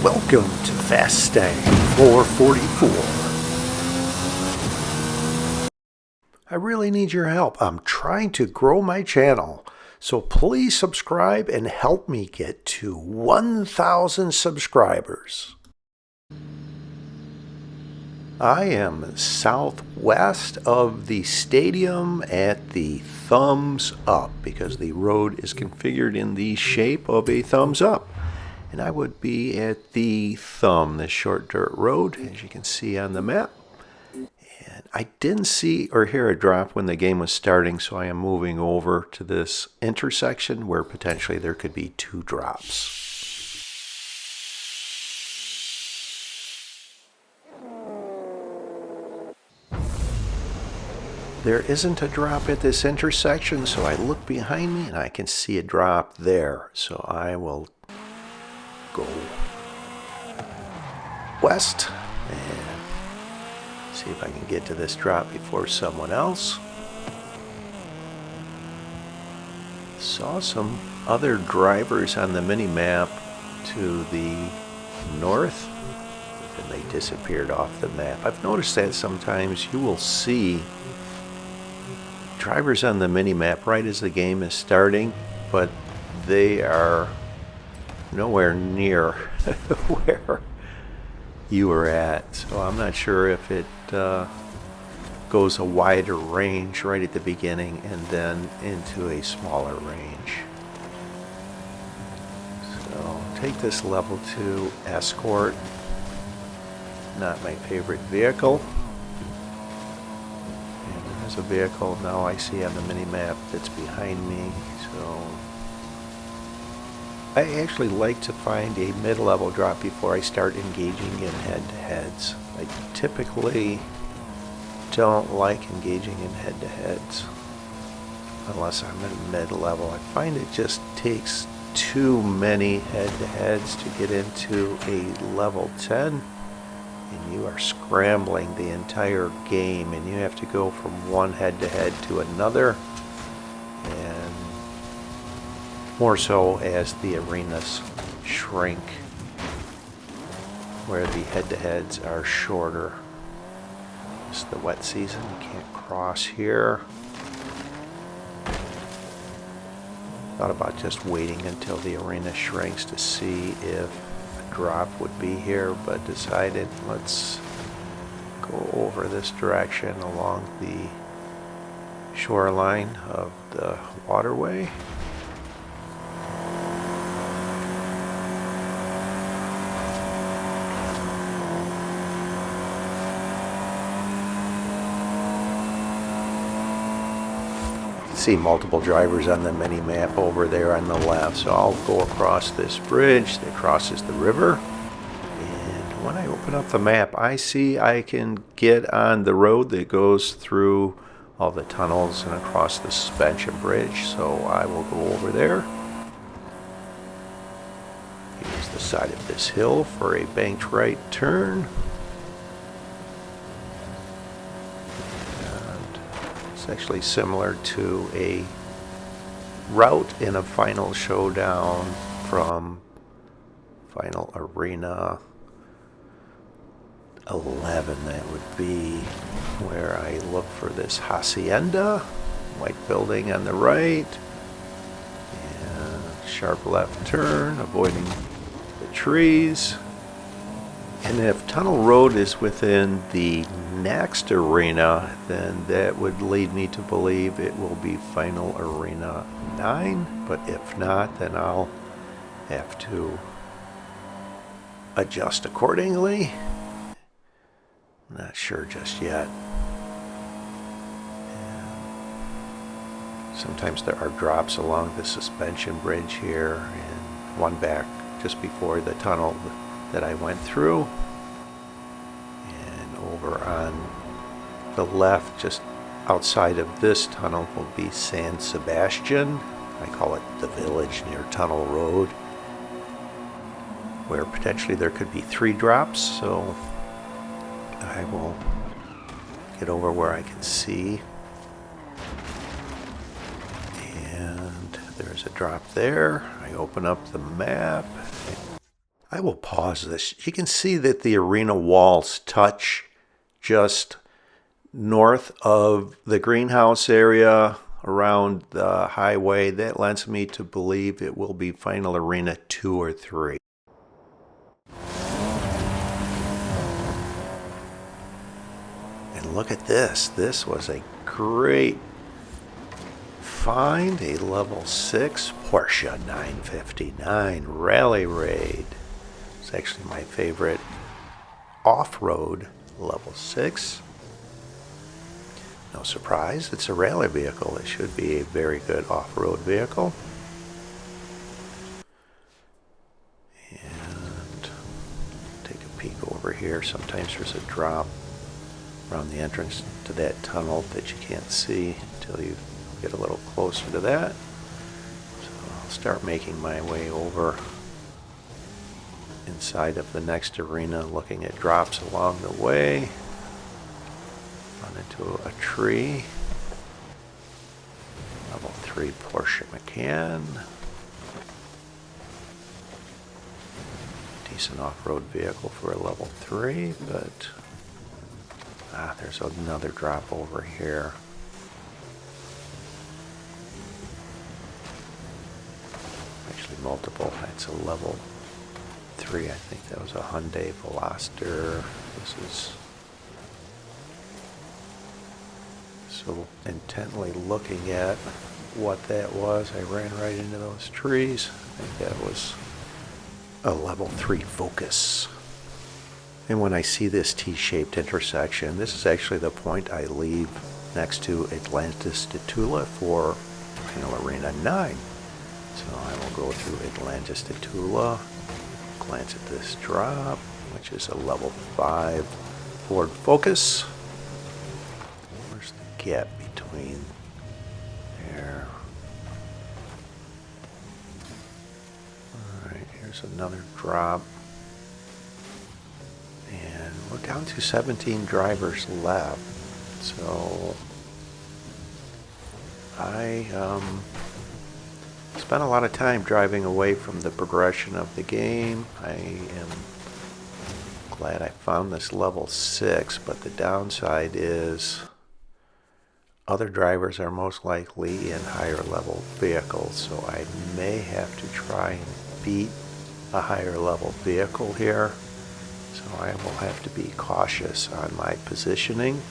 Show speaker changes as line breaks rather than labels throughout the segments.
Welcome to Fastang 444. I really need your help. I'm trying to grow my channel, so please subscribe and help me get to 1,000 subscribers. I am southwest of the stadium at the thumbs up because the road is configured in the shape of a thumbs up. And I would be at the thumb, this short dirt road, as you can see on the map. And I didn't see or hear a drop when the game was starting, so I am moving over to this intersection where potentially there could be 2 drops. There isn't a drop at this intersection, so I look behind me and I can see a drop there. So I will go west and see if I can get to this drop before someone else. Saw some other drivers on the mini-map to the north, and they disappeared off the map. I've noticed that sometimes you will see drivers on the mini-map right as the game is starting, but they are nowhere near where you were at. So I'm not sure if it goes a wider range right at the beginning and then into a smaller range. So take this level 2 Escort. Not my favorite vehicle. And there's a vehicle now I see on the mini-map that's behind me. So I actually like to find a mid-level drop before I start engaging in head-to-heads. I typically don't like engaging in head-to-heads unless I'm at mid-level. I find it just takes too many head-to-heads to get into a level 10, and you are scrambling the entire game, and you have to go from one head-to-head to another, and more so as the arenas shrink, where the head-to-heads are shorter. It's the wet season, you can't cross here. Thought about just waiting until the arena shrinks to see if a drop would be here, but decided let's go over this direction along the shoreline of the waterway. See multiple drivers on the mini map over there on the left, so I'll go across this bridge that crosses the river, and when I open up the map I see I can get on the road that goes through all the tunnels and across the suspension bridge, so I will go over there. Here's the side of this hill for a banked right turn. It's actually similar to a route in a final showdown from Final Arena 11. That would be where I look for this hacienda, white building on the right, and sharp left turn, avoiding the trees. And if Tunnel Road is within the next arena, then that would lead me to believe it will be Final Arena 9. But if not, then I'll have to adjust accordingly. Not sure just yet. And sometimes there are drops along the suspension bridge here, and one back just before the tunnel that I went through, and over on the left just outside of this tunnel will be San Sebastian. I call it the village near Tunnel Road, where potentially there could be 3 drops, so I will get over where I can see, and there's a drop there. I open up the map. I will pause this. You can see that the arena walls touch just north of the greenhouse area around the highway. That lends me to believe it will be final arena 2 or 3. And look at this. This was a great find, a level 6 Porsche 959 Rally Raid. It's actually my favorite off-road level 6. No surprise, it's a rally vehicle. It should be a very good off-road vehicle. And take a peek over here. Sometimes there's a drop around the entrance to that tunnel that you can't see until you get a little closer to that. So I'll start making my way over inside of the next arena, looking at drops along the way. Run into a tree. Level 3 Porsche Macan. Decent off-road vehicle for a level 3, but there's another drop over here. Actually multiple. That's a level 3. I think that was a Hyundai Veloster. This is so intently looking at what that was. I ran right into those trees. I think that was a level 3 Focus. And when I see this T-shaped intersection, this is actually the point I leave next to Atlantis to Tula for Final Arena 9. So I will go through Atlantis to Tula, glance at this drop, which is a level 5 Ford Focus. Where's the gap between there? Alright, here's another drop. And we're down to 17 drivers left. So I spent a lot of time driving away from the progression of the game. I am glad I found this level 6, but the downside is other drivers are most likely in higher level vehicles, so I may have to try and beat a higher level vehicle here. So I will have to be cautious on my positioning.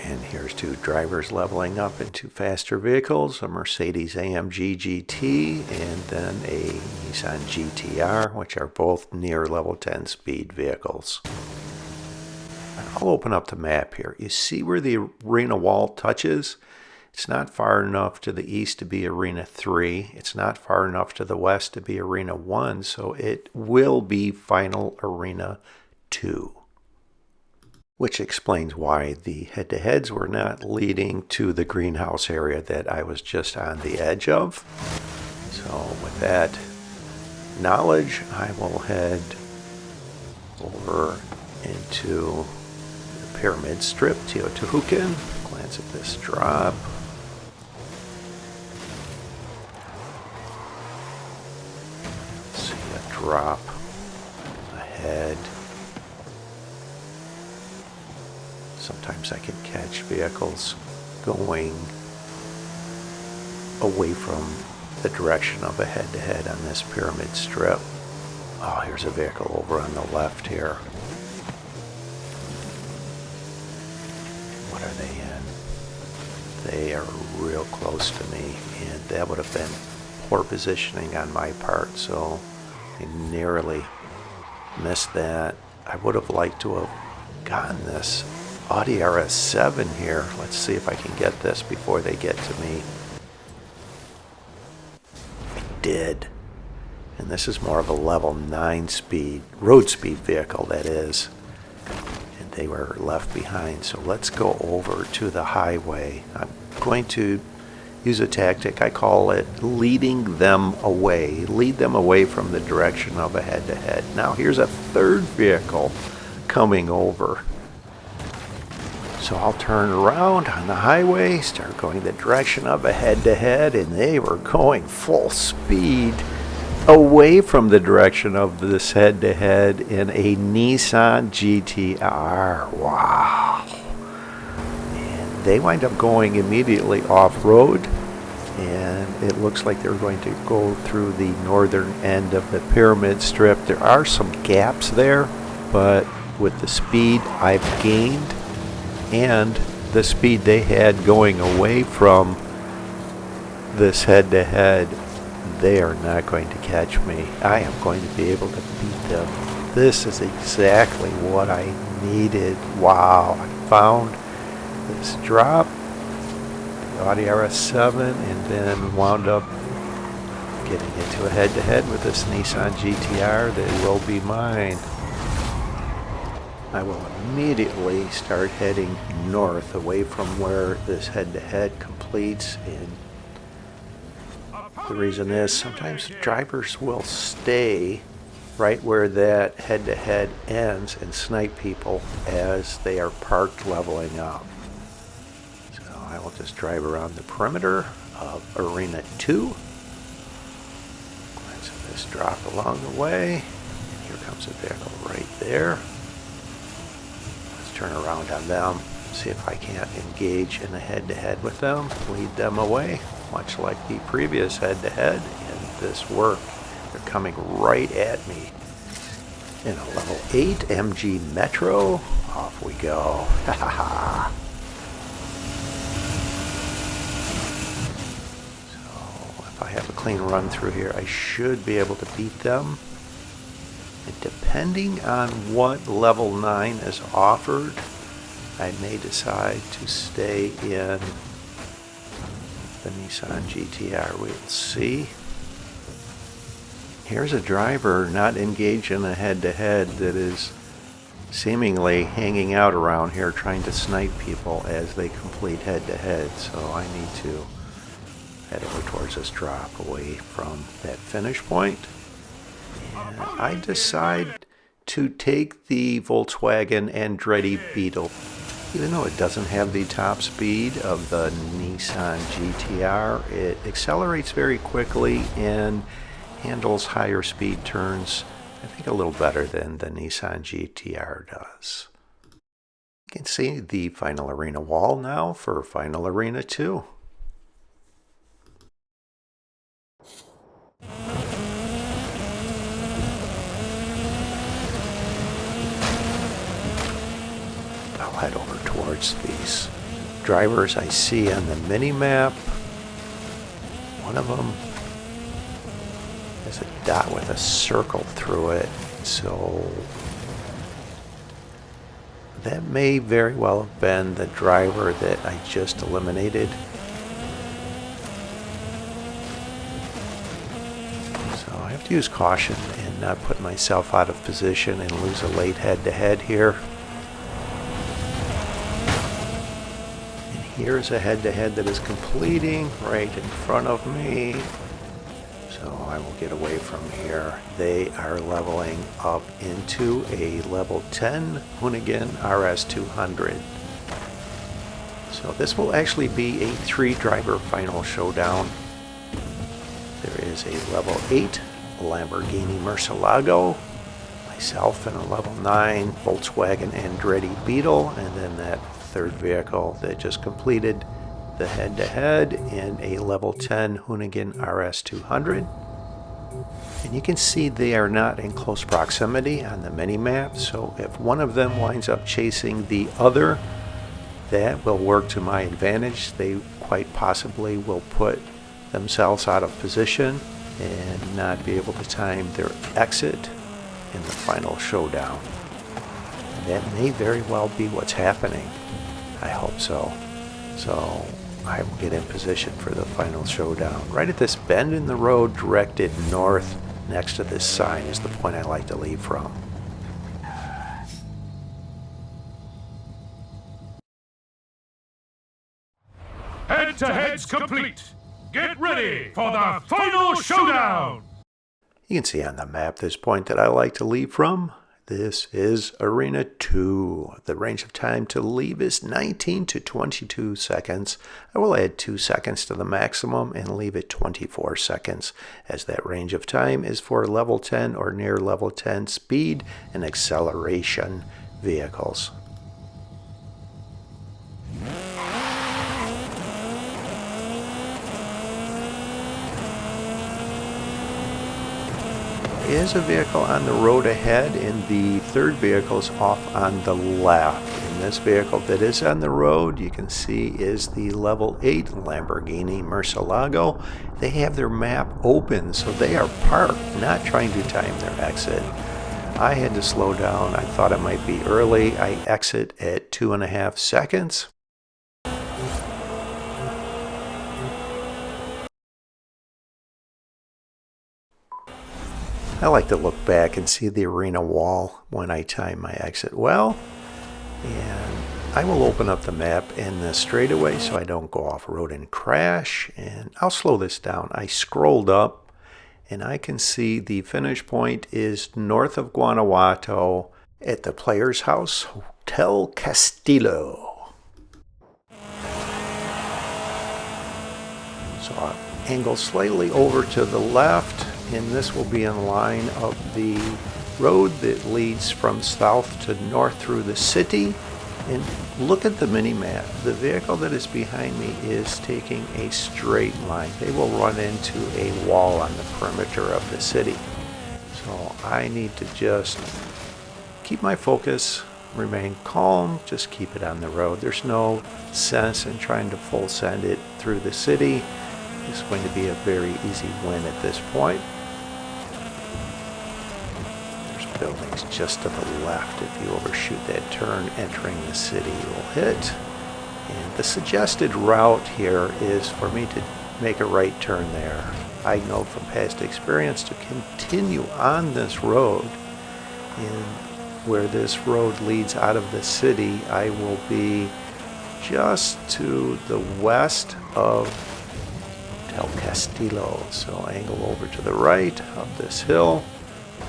And here's two drivers leveling up into faster vehicles, a Mercedes AMG GT and then a Nissan GT-R, which are both near level 10 speed vehicles. I'll open up the map here. You see where the arena wall touches? It's not far enough to the east to be Arena 3. It's not far enough to the west to be Arena 1, so it will be Final Arena 2. Which explains why the head-to-heads were not leading to the greenhouse area that I was just on the edge of. So with that knowledge, I will head over into the pyramid strip, Teotihuacan, glance at this drop. See a drop ahead. Sometimes I can catch vehicles going away from the direction of a head-to-head on this pyramid strip. Oh, here's a vehicle over on the left here. What are they in? They are real close to me, and that would have been poor positioning on my part, so I narrowly missed that. I would have liked to have gotten this Audi RS-7 here. Let's see if I can get this before they get to me. I did. And this is more of a level 9 speed, road speed vehicle, that is. And they were left behind. So let's go over to the highway. I'm going to use a tactic. I call it leading them away. Lead them away from the direction of a head-to-head. Now here's a third vehicle coming over. So I'll turn around on the highway, start going the direction of a head-to-head, and they were going full speed away from the direction of this head-to-head in a Nissan GT-R. Wow. And they wind up going immediately off-road, and it looks like they're going to go through the northern end of the pyramid strip. There are some gaps there, but with the speed I've gained and the speed they had going away from this head-to-head, they are not going to catch me. I am going to be able to beat them. This is exactly what I needed. Wow, I found this drop, the Audi RS-7, and then wound up getting into a head-to-head with this Nissan GT-R that will be mine. I will immediately start heading north away from where this head-to-head completes, and the reason is sometimes drivers will stay right where that head-to-head ends and snipe people as they are parked leveling up. So I will just drive around the perimeter of Arena 2. Glance at this drop along the way. Here comes a vehicle right there. Let's turn around on them, see if I can't engage in a head-to-head with them, lead them away, much like the previous head-to-head, and this worked. They're coming right at me. In a level 8 MG Metro, off we go. Ha ha ha. So if I have a clean run through here, I should be able to beat them. And depending on what level 9 is offered, I may decide to stay in the Nissan GT-R. We'll see. Here's a driver not engaged in a head-to-head that is seemingly hanging out around here trying to snipe people as they complete head-to-head. So I need to head over towards this drop away from that finish point. And I decide to take the Volkswagen Andretti Beetle. Even though it doesn't have the top speed of the Nissan GT-R, it accelerates very quickly and handles higher speed turns, I think, a little better than the Nissan GT-R does. You can see the final arena wall now for Final Arena 2. I'll head over towards these drivers I see on the mini-map. One of them has a dot with a circle through it, so that may very well have been the driver that I just eliminated. So I have to use caution and not put myself out of position and lose a late head-to-head here. And here's a head-to-head that is completing right in front of me. So I will get away from here. They are leveling up into a level 10 Hoonigan RS-200. So this will actually be a 3-driver final showdown. There is a level 8 Lamborghini Murcielago, myself in a level 9 Volkswagen Andretti Beetle, and then that third vehicle that just completed the head-to-head in a level 10 Hoonigan RS-200. And you can see they are not in close proximity on the mini-map, so if one of them winds up chasing the other, that will work to my advantage. They quite possibly will put themselves out of position and not be able to time their exit in the final showdown. And that may very well be what's happening. I hope so. So I will get in position for the final showdown. Right at this bend in the road directed north next to this sign is the point I like to leave from.
Head-to-head's complete. Get ready for the final showdown.
You can see on the map this point that I like to leave from. This is Arena 2. The range of time to leave is 19 to 22 seconds. I will add 2 seconds to the maximum and leave it 24 seconds, as that range of time is for level 10 or near level 10 speed and acceleration vehicles. There is a vehicle on the road ahead, and the third vehicle is off on the left. And this vehicle that is on the road, you can see, is the level 8 Lamborghini Murcielago. They have their map open, so they are parked, not trying to time their exit. I had to slow down. I thought it might be early. I exit at 2.5 seconds. I like to look back and see the arena wall when I time my exit well. And I will open up the map in the straightaway so I don't go off road and crash. And I'll slow this down. I scrolled up and I can see the finish point is north of Guanajuato at the Players House, Hotel Castillo. So I'll angle slightly over to the left, and this will be in line of the road that leads from south to north through the city. And look at the mini-map. The vehicle that is behind me is taking a straight line. They will run into a wall on the perimeter of the city. So I need to just keep my focus, remain calm, just keep it on the road. There's no sense in trying to full send it through the city. It's going to be a very easy win at this point. Buildings just to the left. If you overshoot that turn entering the city, you will hit. And the suggested route here is for me to make a right turn there. I know from past experience to continue on this road, and where this road leads out of the city, I will be just to the west of El Castillo. So angle over to the right of this hill.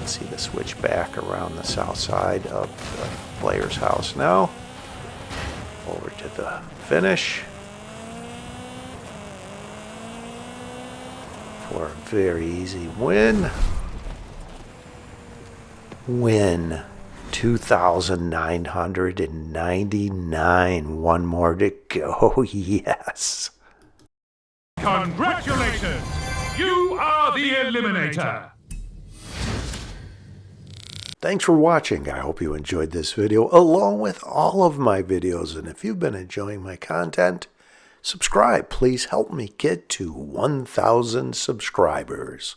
See the switch back around the south side of the Players House now. Over to the finish for a very easy win. Win 2,999. One more to go. Yes.
Congratulations! You are the Eliminator!
Thanks for watching. I hope you enjoyed this video along with all of my videos. And if you've been enjoying my content, subscribe. Please help me get to 1,000 subscribers.